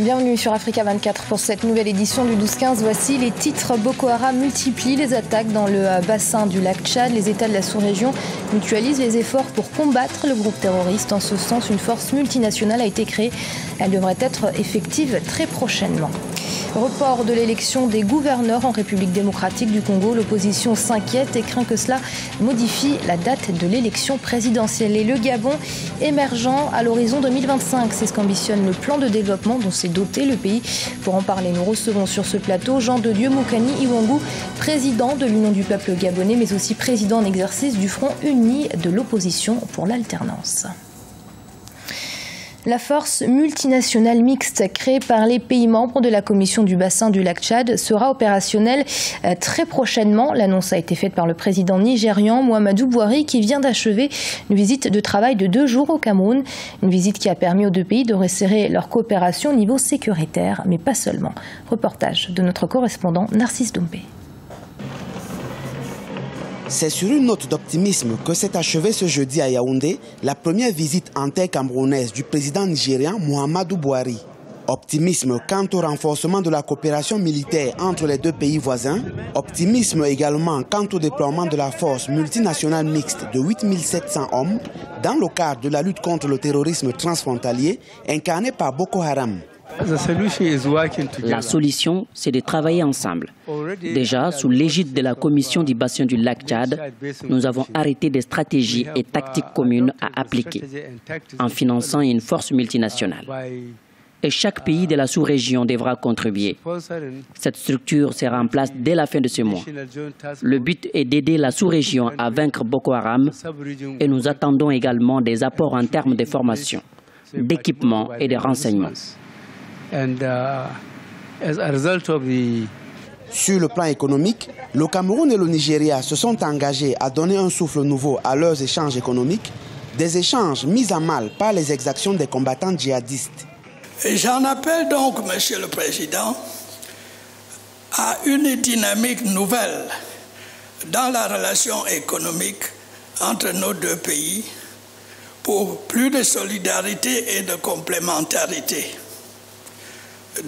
Bienvenue sur Africa 24 pour cette nouvelle édition du 12-15. Voici les titres. Boko Haram multiplie les attaques dans le bassin du lac Tchad. Les États de la sous-région mutualisent les efforts pour combattre le groupe terroriste. En ce sens, une force multinationale a été créée. Elle devrait être effective très prochainement. Report de l'élection des gouverneurs en République démocratique du Congo. L'opposition s'inquiète et craint que cela modifie la date de l'élection présidentielle. Et le Gabon émergent à l'horizon 2025. C'est ce qu'ambitionne le plan de développement dont s'est doté le pays. Pour en parler, nous recevons sur ce plateau Jean de Dieu Moukani Iwangu, président de l'Union du peuple gabonais, mais aussi président en exercice du Front uni de l'opposition pour l'alternance. La force multinationale mixte créée par les pays membres de la commission du bassin du lac Tchad sera opérationnelle très prochainement. L'annonce a été faite par le président nigérian Muhammadu Buhari qui vient d'achever une visite de travail de 2 jours au Cameroun. Une visite qui a permis aux deux pays de resserrer leur coopération au niveau sécuritaire, mais pas seulement. Reportage de notre correspondant Narcisse Doumbé. C'est sur une note d'optimisme que s'est achevée ce jeudi à Yaoundé la première visite en terre camerounaise du président nigérian Muhammadu Buhari. Optimisme quant au renforcement de la coopération militaire entre les deux pays voisins. Optimisme également quant au déploiement de la force multinationale mixte de 8700 hommes dans le cadre de la lutte contre le terrorisme transfrontalier incarné par Boko Haram. La solution, c'est de travailler ensemble. Déjà, sous l'égide de la commission du bassin du lac Tchad, nous avons arrêté des stratégies et tactiques communes à appliquer en finançant une force multinationale. Et chaque pays de la sous-région devra contribuer. Cette structure sera en place dès la fin de ce mois. Le but est d'aider la sous-région à vaincre Boko Haram et nous attendons également des apports en termes de formation, d'équipement et de renseignements. Sur le plan économique, le Cameroun et le Nigeria se sont engagés à donner un souffle nouveau à leurs échanges économiques, des échanges mis à mal par les exactions des combattants djihadistes. J'en appelle donc, Monsieur le Président, à une dynamique nouvelle dans la relation économique entre nos deux pays pour plus de solidarité et de complémentarité.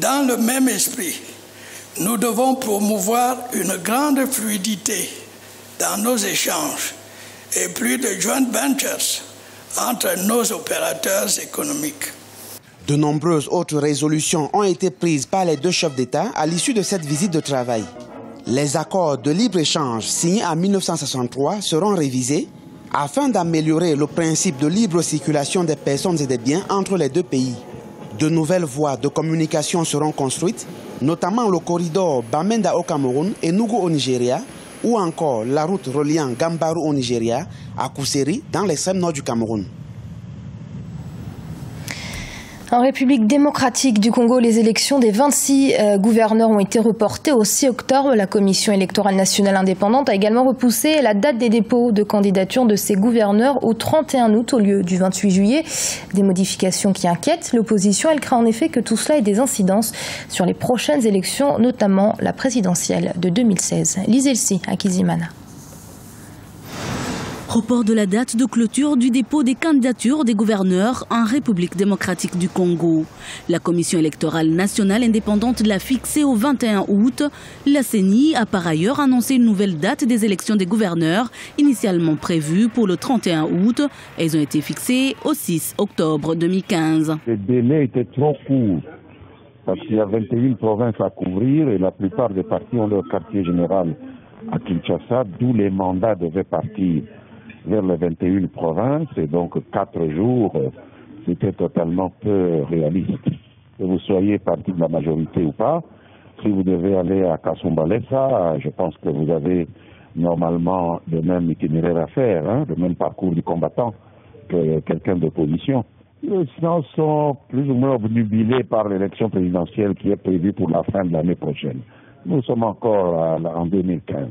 Dans le même esprit, nous devons promouvoir une grande fluidité dans nos échanges et plus de joint ventures entre nos opérateurs économiques. De nombreuses autres résolutions ont été prises par les deux chefs d'État à l'issue de cette visite de travail. Les accords de libre-échange signés en 1963 seront révisés afin d'améliorer le principe de libre circulation des personnes et des biens entre les deux pays. De nouvelles voies de communication seront construites, notamment le corridor Bamenda au Cameroun et Nougou au Nigeria, ou encore la route reliant Gambarou au Nigeria à Kousséri dans l'extrême nord du Cameroun. En République démocratique du Congo, les élections des 26 gouverneurs ont été reportées au 6 octobre. La Commission électorale nationale indépendante a également repoussé la date des dépôts de candidature de ces gouverneurs au 31 août au lieu du 28 juillet. Des modifications qui inquiètent l'opposition. Elle craint en effet que tout cela ait des incidences sur les prochaines élections, notamment la présidentielle de 2016. Lisez-le à Kizimana. Report de la date de clôture du dépôt des candidatures des gouverneurs en République démocratique du Congo. La Commission électorale nationale indépendante l'a fixée au 21 août. La CENI a par ailleurs annoncé une nouvelle date des élections des gouverneurs, initialement prévue pour le 31 août. Elles ont été fixées au 6 octobre 2015. Le délai était trop court parce qu'il y a 21 provinces à couvrir et la plupart des partis ont leur quartier général à Kinshasa, d'où les mandats devaient partir vers les 21 provinces, et donc 4 jours, c'était totalement peu réaliste. Que vous soyez parti de la majorité ou pas, si vous devez aller à Kasumbalesa, je pense que vous avez normalement le même itinéraire à faire, le même parcours du combattant que quelqu'un d'opposition. Les gens sont plus ou moins obnubilés par l'élection présidentielle qui est prévue pour la fin de l'année prochaine. Nous sommes encore en 2015.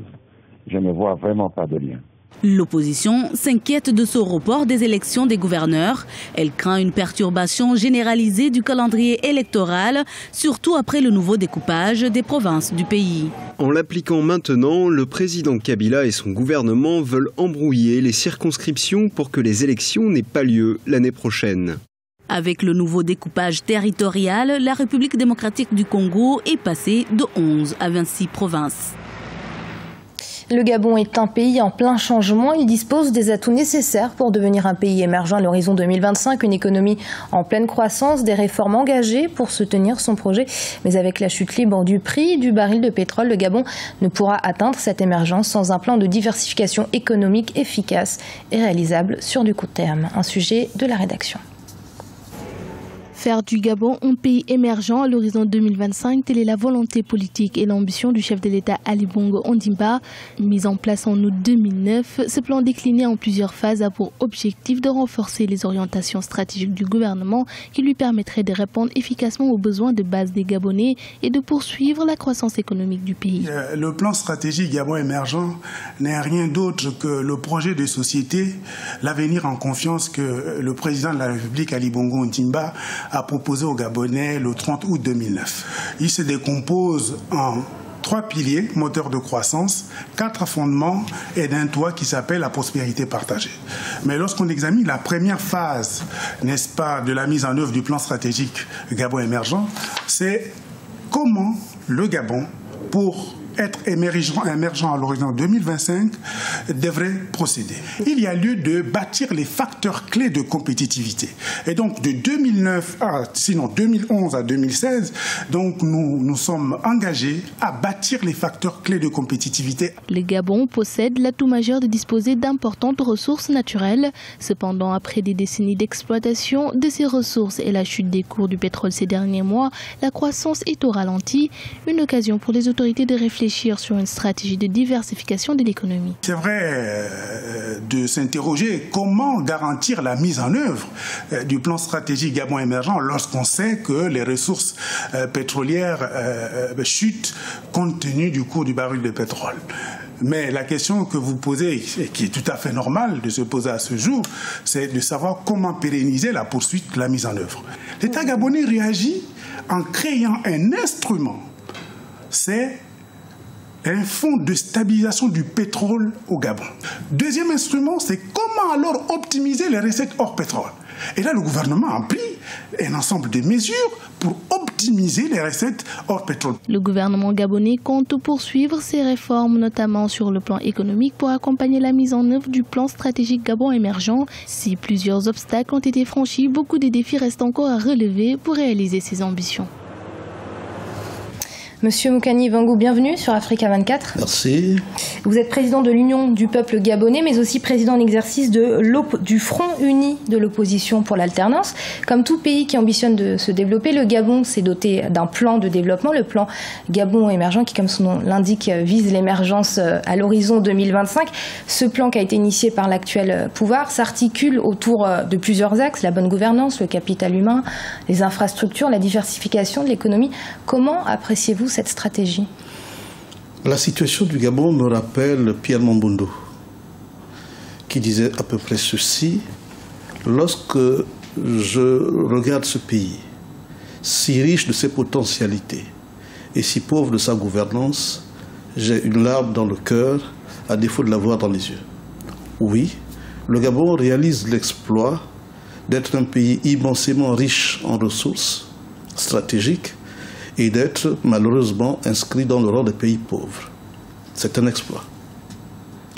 Je ne vois vraiment pas de lien. L'opposition s'inquiète de ce report des élections des gouverneurs. Elle craint une perturbation généralisée du calendrier électoral, surtout après le nouveau découpage des provinces du pays. En l'appliquant maintenant, le président Kabila et son gouvernement veulent embrouiller les circonscriptions pour que les élections n'aient pas lieu l'année prochaine. Avec le nouveau découpage territorial, la République démocratique du Congo est passée de 11 à 26 provinces. Le Gabon est un pays en plein changement. Il dispose des atouts nécessaires pour devenir un pays émergent à l'horizon 2025, une économie en pleine croissance, des réformes engagées pour soutenir son projet. Mais avec la chute libre du prix du baril de pétrole, le Gabon ne pourra atteindre cette émergence sans un plan de diversification économique efficace et réalisable sur du court terme. Un sujet de la rédaction. Faire du Gabon un pays émergent à l'horizon 2025, telle est la volonté politique et l'ambition du chef de l'État Ali Bongo Ondimba. Mis en place en août 2009, ce plan décliné en plusieurs phases a pour objectif de renforcer les orientations stratégiques du gouvernement qui lui permettraient de répondre efficacement aux besoins de base des Gabonais et de poursuivre la croissance économique du pays. Le plan stratégique Gabon émergent n'est rien d'autre que le projet de société, l'avenir en confiance que le président de la République Ali Bongo Ondimba a proposé aux Gabonais le 30 août 2009. Il se décompose en 3 piliers, moteurs de croissance, 4 fondements et d'un toit qui s'appelle la prospérité partagée. Mais lorsqu'on examine la première phase, n'est-ce pas, de la mise en œuvre du plan stratégique Gabon émergent, c'est comment le Gabon, pour être émergent à l'horizon 2025, devrait procéder. Il y a lieu de bâtir les facteurs clés de compétitivité. Et donc de 2011 à 2016, donc nous sommes engagés à bâtir les facteurs clés de compétitivité. Le Gabon possède l'atout majeur de disposer d'importantes ressources naturelles. Cependant, après des décennies d'exploitation de ces ressources et la chute des cours du pétrole ces derniers mois, la croissance est au ralenti. Une occasion pour les autorités de réfléchir sur une stratégie de diversification de l'économie. C'est vrai de s'interroger comment garantir la mise en œuvre du plan stratégique Gabon émergent lorsqu'on sait que les ressources pétrolières chutent compte tenu du cours du baril de pétrole. Mais la question que vous posez, et qui est tout à fait normale de se poser à ce jour, c'est de savoir comment pérenniser la poursuite de la mise en œuvre. L'État gabonais réagit en créant un instrument. C'est un fonds de stabilisation du pétrole au Gabon. Deuxième instrument, c'est comment alors optimiser les recettes hors pétrole. Et là, le gouvernement a pris un ensemble de mesures pour optimiser les recettes hors pétrole. Le gouvernement gabonais compte poursuivre ses réformes, notamment sur le plan économique, pour accompagner la mise en œuvre du plan stratégique Gabon émergent. Si plusieurs obstacles ont été franchis, beaucoup de défis restent encore à relever pour réaliser ses ambitions. Monsieur Moukani Vangou, bienvenue sur Africa 24. Merci. Vous êtes président de l'Union du peuple gabonais, mais aussi président en exercice du Front uni de l'opposition pour l'alternance. Comme tout pays qui ambitionne de se développer, le Gabon s'est doté d'un plan de développement, le plan Gabon émergent, qui, comme son nom l'indique, vise l'émergence à l'horizon 2025. Ce plan qui a été initié par l'actuel pouvoir s'articule autour de plusieurs axes, la bonne gouvernance, le capital humain, les infrastructures, la diversification de l'économie. Comment appréciez-vous cette stratégie? La situation du Gabon me rappelle Pierre Mamboundou, qui disait à peu près ceci: lorsque je regarde ce pays, si riche de ses potentialités et si pauvre de sa gouvernance, j'ai une larme dans le cœur, à défaut de l'avoir dans les yeux. Oui, le Gabon réalise l'exploit d'être un pays immensément riche en ressources stratégiques et d'être malheureusement inscrit dans le rang des pays pauvres. C'est un exploit.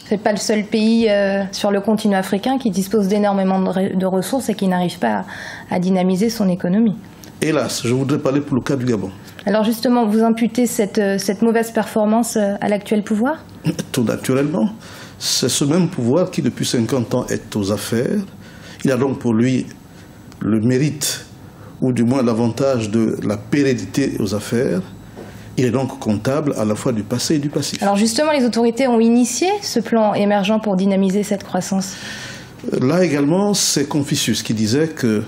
Ce n'est pas le seul pays sur le continent africain qui dispose d'énormément de ressources et qui n'arrive pas à dynamiser son économie. Hélas, je voudrais parler pour le cas du Gabon. Alors justement, vous imputez cette mauvaise performance à l'actuel pouvoir? Tout naturellement. C'est ce même pouvoir qui, depuis 50 ans, est aux affaires. Il a donc pour lui le mérite, ou du moins l'avantage de la pérennité aux affaires. Il est donc comptable à la fois du passé et du passif. Alors justement, les autorités ont initié ce plan émergent pour dynamiser cette croissance. Là également, c'est Confucius qui disait que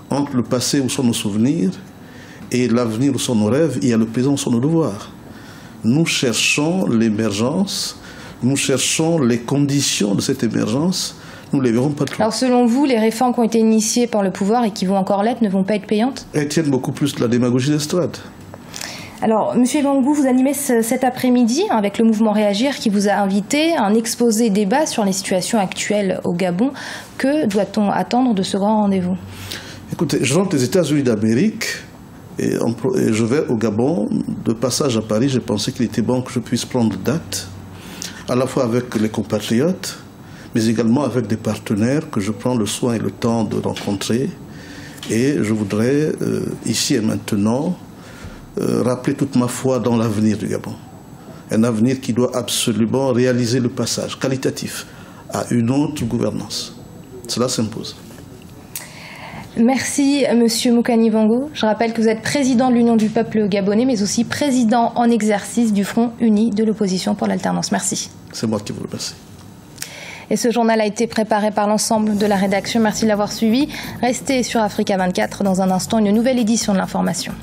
entre le passé où sont nos souvenirs et l'avenir où sont nos rêves, il y a le présent où sont nos devoirs. Nous cherchons l'émergence, nous cherchons les conditions de cette émergence. Nous ne les verrons pas trop. Alors selon vous, les réformes qui ont été initiées par le pouvoir et qui vont encore l'être ne vont pas être payantes? Elles tiennent beaucoup plus de la démagogie d'estrade. Alors, Monsieur Vangou, vous animez cet après-midi avec le mouvement Réagir qui vous a invité à un exposé débat sur les situations actuelles au Gabon. Que doit-on attendre de ce grand rendez-vous? Écoutez, je rentre des États-Unis d'Amérique et je vais au Gabon. De passage à Paris, j'ai pensé qu'il était bon que je puisse prendre date, à la fois avec les compatriotes, mais également avec des partenaires que je prends le soin et le temps de rencontrer. Et je voudrais, ici et maintenant, rappeler toute ma foi dans l'avenir du Gabon. Un avenir qui doit absolument réaliser le passage qualitatif à une autre gouvernance. Cela s'impose. Merci, Monsieur Moukani Bango. Je rappelle que vous êtes président de l'Union du peuple gabonais, mais aussi président en exercice du Front uni de l'opposition pour l'alternance. Merci. C'est moi qui vous remercie. Et ce journal a été préparé par l'ensemble de la rédaction. Merci de l'avoir suivi. Restez sur Africa 24. Dans un instant, une nouvelle édition de l'information.